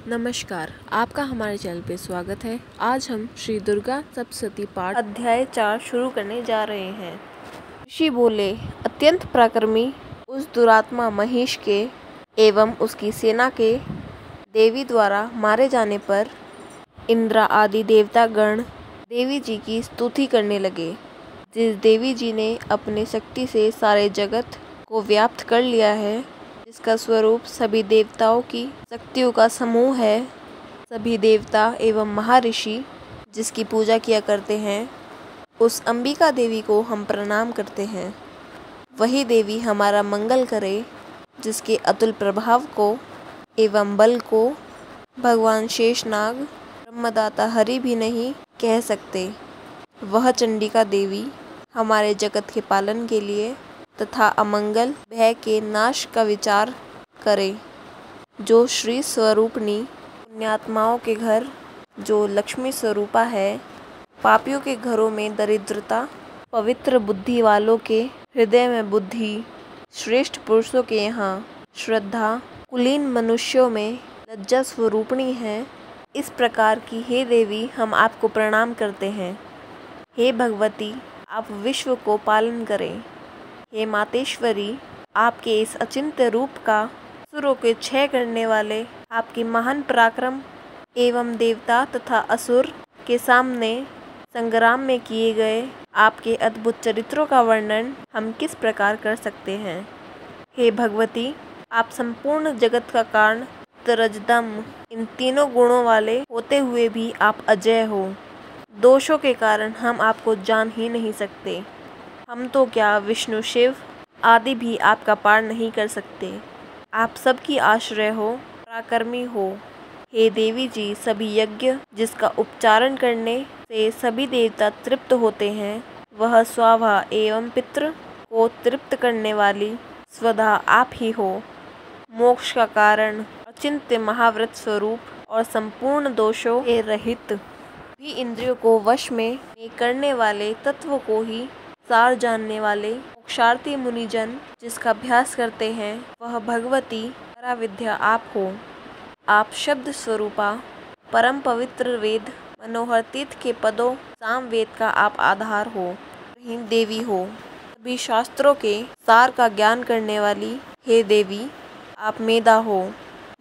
नमस्कार, आपका हमारे चैनल पे स्वागत है। आज हम श्री दुर्गा सप्तशती पाठ अध्याय 4 शुरू करने जा रहे हैं। ऋषि बोले, अत्यंत पराक्रमी उस दुरात्मा महिष के एवं उसकी सेना के देवी द्वारा मारे जाने पर इंद्र आदि देवता गण देवी जी की स्तुति करने लगे। जिस देवी जी ने अपने शक्ति से सारे जगत को व्याप्त कर लिया है, जिसका स्वरूप सभी देवताओं की शक्तियों का समूह है, सभी देवता एवं महर्षि जिसकी पूजा किया करते हैं, उस अंबिका देवी को हम प्रणाम करते हैं। वही देवी हमारा मंगल करे, जिसके अतुल प्रभाव को एवं बल को भगवान शेषनाग ब्रह्मदाता हरि भी नहीं कह सकते। वह चंडिका देवी हमारे जगत के पालन के लिए तथा अमंगल भय के नाश का विचार करे। जो श्री स्वरूपनी पुण्यात्माओं के घर, जो लक्ष्मी स्वरूपा है, पापियों के घरों में दरिद्रता, पवित्र बुद्धि वालों के हृदय में बुद्धि, श्रेष्ठ पुरुषों के यहाँ श्रद्धा, कुलीन मनुष्यों में लज्जा स्वरूपणी है। इस प्रकार की हे देवी, हम आपको प्रणाम करते हैं। हे भगवती, आप विश्व को पालन करें। हे मातेश्वरी, आपके इस अचिंत्य रूप का असुरों के क्षय करने वाले आपके महान पराक्रम एवं देवता तथा असुर के सामने संग्राम में किए गए आपके अद्भुत चरित्रों का वर्णन हम किस प्रकार कर सकते हैं। हे भगवती, आप संपूर्ण जगत का कारण रजदम इन तीनों गुणों वाले होते हुए भी आप अजय हो। दोषों के कारण हम आपको जान ही नहीं सकते। हम तो क्या, विष्णु शिव आदि भी आपका पार नहीं कर सकते। आप सबकी आश्रय हो, पराक्रमी हो। हे देवी जी, सभी यज्ञ जिसका उपचारण करने से सभी देवता तृप्त होते हैं, वह स्वाहा एवं पितृ को तृप्त करने वाली स्वधा आप ही हो। मोक्ष का कारण, अचिंत्य महाव्रत स्वरूप और संपूर्ण दोषों के रहित, भी इंद्रियों को वश में करने वाले, तत्व को ही सार जानने वाले मोक्षार्थी मुनिजन जिसका अभ्यास करते हैं, वह भगवती पराविद्या आप हो। आप शब्द स्वरूपा, परम पवित्र वेद मनोहर तीर्थ के पदों साम वेद का आप आधार हो, ही देवी हो। सभी शास्त्रों के सार का ज्ञान करने वाली हे देवी, आप मेधा हो।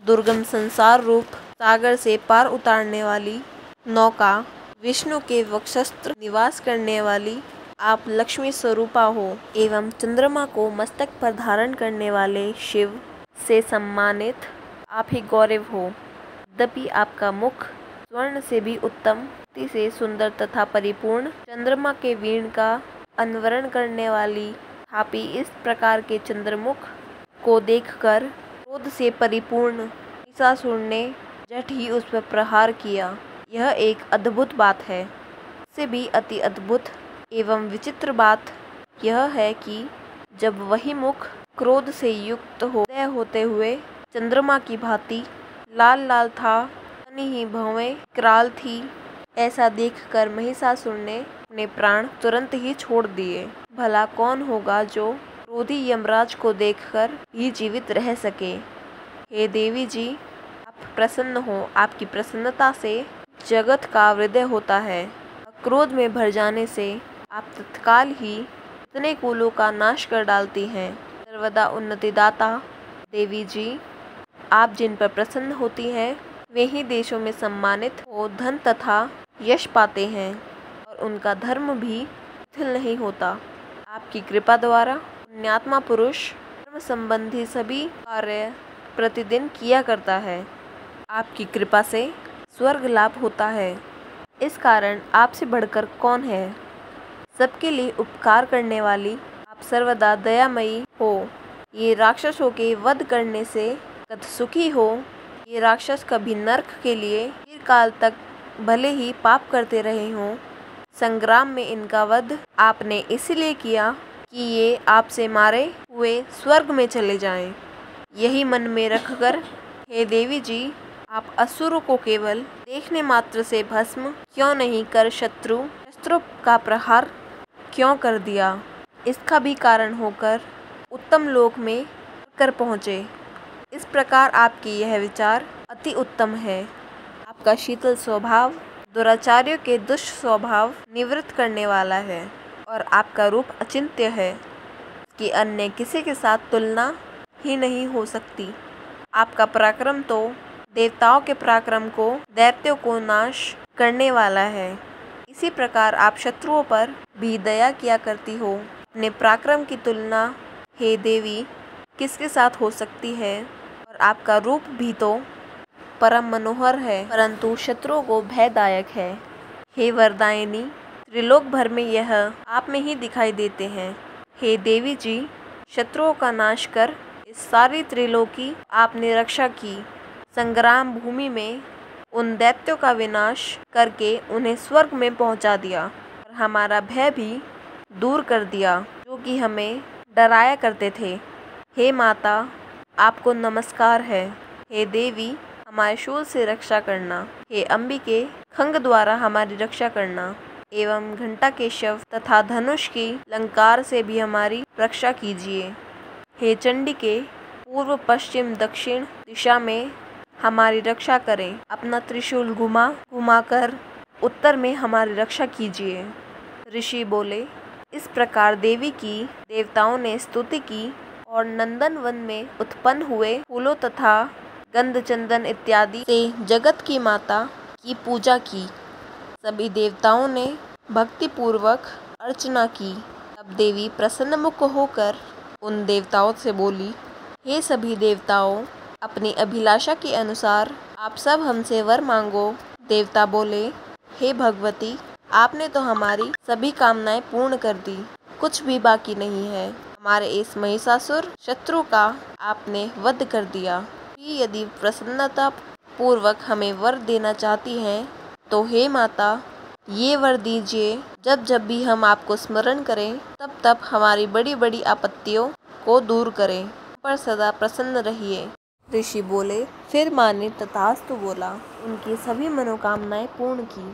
दुर्गम संसार रूप सागर से पार उतारने वाली नौका, विष्णु के वक्षस्त्र निवास करने वाली आप लक्ष्मी स्वरूपा हो एवं चंद्रमा को मस्तक पर धारण करने वाले शिव से सम्मानित आप ही गौरव हो। यद्यपि आपका मुख स्वर्ण से भी उत्तम, से सुंदर तथा परिपूर्ण, चंद्रमा के वीण का अनवरण करने वाली थापी इस प्रकार के चंद्रमुख को देखकर क्रोध से परिपूर्ण महिषासुर ने झट ही उस पर प्रहार किया। यह एक अद्भुत बात है। इससे भी अति अद्भुत एवं विचित्र बात यह है कि जब वही मुख क्रोध से युक्त होते हुए चंद्रमा की भांति लाल लाल था, तनी ही भवें कराल थी, ऐसा देखकर महिषासुर ने अपने प्राण तुरंत ही छोड़ दिए। भला कौन होगा जो क्रोधी यमराज को देखकर ही जीवित रह सके। हे देवी जी, आप प्रसन्न हो। आपकी प्रसन्नता से जगत का हृदय होता है। क्रोध में भर जाने से आप तत्काल ही इतने कुलों का नाश कर डालती हैं। सर्वदा उन्नति दाता देवी जी, आप जिन पर प्रसन्न होती हैं, वे ही देशों में सम्मानित हो धन तथा यश पाते हैं और उनका धर्म भी शिथिल नहीं होता। आपकी कृपा द्वारा पुण्यात्मा पुरुष धर्म संबंधी सभी कार्य प्रतिदिन किया करता है। आपकी कृपा से स्वर्ग लाभ होता है। इस कारण आपसे बढ़कर कौन है। सबके लिए उपकार करने वाली आप सर्वदा दयामयी हो। ये राक्षसों के वध करने से कद सुखी हो। ये राक्षस कभी नरक के लिए चिरकाल तक भले ही पाप करते रहे हों, संग्राम में इनका वध आपने इसलिए किया कि ये आपसे मारे हुए स्वर्ग में चले जाएं। यही मन में रखकर हे देवी जी, आप असुरों को केवल देखने मात्र से भस्म क्यों नहीं कर शस्त्रों का प्रहार क्यों कर दिया। इसका भी कारण होकर उत्तम लोक में कर पहुँचे। इस प्रकार आपकी यह विचार अति उत्तम है। आपका शीतल स्वभाव दुराचार्यों के दुष्ट स्वभाव निवृत्त करने वाला है और आपका रूप अचिंत्य है कि अन्य किसी के साथ तुलना ही नहीं हो सकती। आपका पराक्रम तो देवताओं के पराक्रम को, दैत्यों को नाश करने वाला है। इसी प्रकार आप शत्रुओं पर भी दया किया करती हो। अपने पराक्रम की तुलना हे देवी किसके साथ हो सकती है? और आपका रूप भी तो परम मनोहर है, परंतु शत्रुओं को भयदायक है। हे वरदायिनी, त्रिलोक भर में यह आप में ही दिखाई देते हैं। हे देवी जी, शत्रुओं का नाश कर इस सारी त्रिलोकी आपने रक्षा की। संग्राम भूमि में उन दैत्यों का विनाश करके उन्हें स्वर्ग में पहुंचा दिया और हमारा भय भी दूर कर दिया, जो कि हमें डराया करते थे। हे माता, आपको नमस्कार है। हे देवी, हमारे शूल से रक्षा करना। हे अंबिके, खंग द्वारा हमारी रक्षा करना एवं घंटा के शव तथा धनुष की लंकार से भी हमारी रक्षा कीजिए। हे चंडिके, पूर्व पश्चिम दक्षिण दिशा में हमारी रक्षा करें। अपना त्रिशूल घुमाकर उत्तर में हमारी रक्षा कीजिए। ऋषि बोले। इस प्रकार देवी की देवताओं ने स्तुति की और नंदन वन में उत्पन्न हुए फूलों तथा गंध चंदन इत्यादि से जगत की माता की पूजा की। सभी देवताओं ने भक्ति पूर्वक अर्चना की। तब देवी प्रसन्न मुख होकर उन देवताओं से बोली, हे सभी देवताओं, अपनी अभिलाषा के अनुसार आप सब हमसे वर मांगो। देवता बोले, हे भगवती, आपने तो हमारी सभी कामनाएं पूर्ण कर दी, कुछ भी बाकी नहीं है। हमारे इस महिषासुर शत्रु का आपने वध कर दिया। यदि प्रसन्नता पूर्वक हमें वर देना चाहती हैं तो हे माता, ये वर दीजिए। जब जब भी हम आपको स्मरण करें तब तब हमारी बड़ी बड़ी आपत्तियों को दूर करें, पर सदा प्रसन्न रहिए। ऋषि बोले। फिर माँ ने तथास्तु बोला, उनकी सभी मनोकामनाएं पूर्ण की।